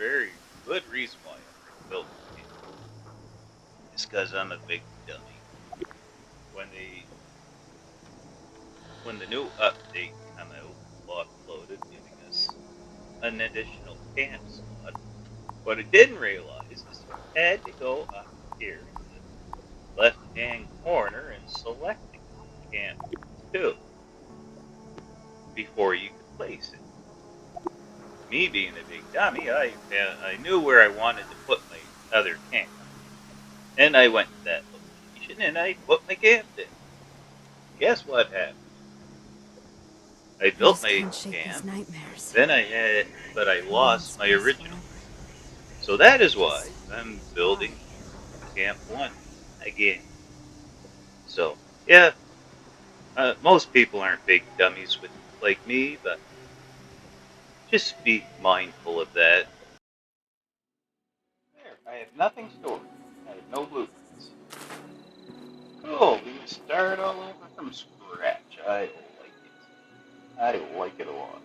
very good reason why I built the game. It's because I'm a big dummy. When they when the new update came out, uploaded, giving us an additional camp slot. What I didn't realize is you had to go up here in the left-hand corner and select the camp two before you could place it. Me being a big dummy, I knew where I wanted to put my other camp, and I went to that location and I put my camp there. Guess what happened? I I built just my can't shake these camp, nightmares. but I Maybe in lost my space, original. though. So that is Just why I'm why? building Camp 1 again. So, yeah, most people aren't big dummies like me, but just be mindful of that. There, I have nothing stored. I have no blueprints. Cool, we can start all over from scratch. I like it a lot.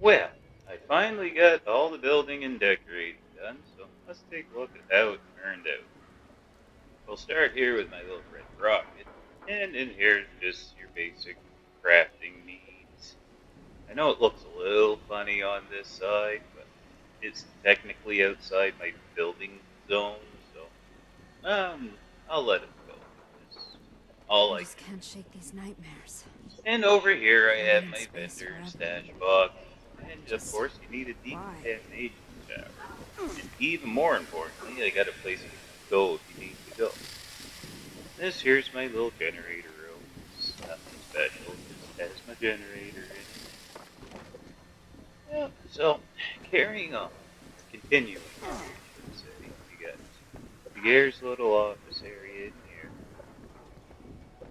Well, I finally got all the building and decorating done, so let's take a look at how it turned out. We'll start here with my little red rocket, and in here's just your basic crafting needs. I know it looks a little funny on this side, but it's technically outside my building zone, so I'll let it go. It's all I I just can. can't shake these nightmares. And over here I have Floating in my space vendor forever. stash box, and of Just course you need a why? decontamination tower. And even more importantly, I got a place for you to go if you need to go. This here's my little generator room. It's nothing special, just has my generator in it. Yeah, so carrying on, or continuing here, I should say, we got Pierre's little office area in here.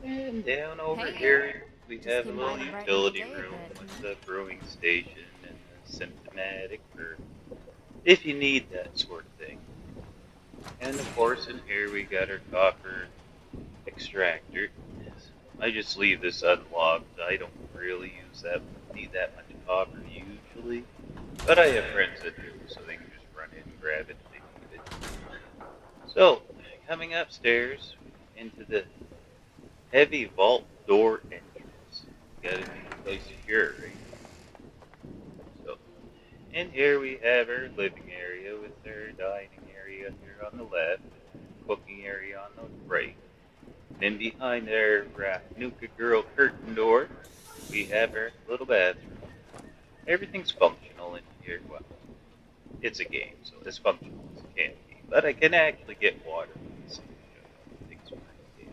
And down over Hey, here, we just have a came by little to brighten my utility day a room bit. with the brewing station and the symptomatic for if you need that sort of thing. And of course, in here we got our copper extractor. I just leave this unlocked. I don't really need that much copper usually, but I have friends that do, so they can just run in and grab it if they need it. So, coming upstairs into the heavy vault door entrance. Gotta be quite secure, right? So, in here we have our living area with our dining area here on the left and cooking area on the right. Then behind our Nuka Girl curtain door, we have our little bathroom. Everything's functional in here. Well, it's a game, so as functional as it can be. But I can actually get water from the sink, which I don't think is very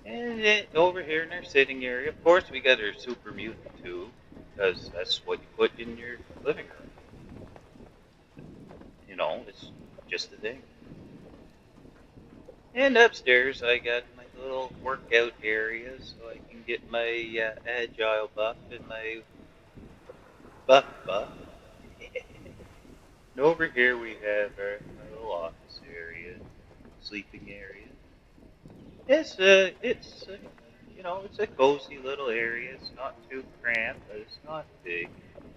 handy. And then over here in our sitting area, of course, we got our super mutant tube, because that's what you put in your living room. You know, it's just a thing. And upstairs, I got my little workout area so I can get my agile buff and my buff. And over here, we have my little office area, sleeping area. It's a cozy little area. It's not too cramped, but it's not big.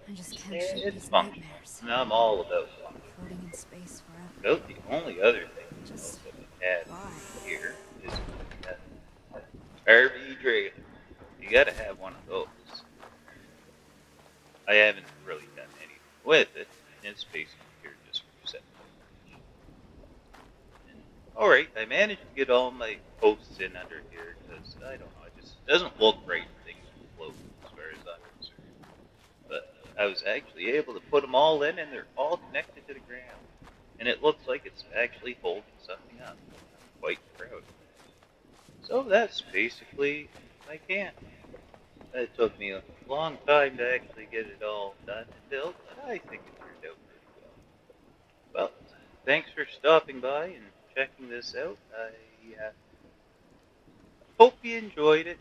I just can't And shake it's these functional. nightmares. And I'm all about function. Floating in space forever. About the only other thing Just that we have why? here is my RV trailer. You gotta have one of those. I haven't really done anything with it. It's basically here just for setting up. And alright, I managed to get all my posts in under here because I don't know, it just doesn't look right if things are floating as far as I'm concerned. But I was actually able to put them all in and they're all connected to the ground. And it looks like it's actually holding something up. I'm quite proud of that. So that's basically my camp. It took me a long time to actually get it all done and built, but I think it turned out pretty well. Well, thanks for stopping by and checking this out. I hope you enjoyed it.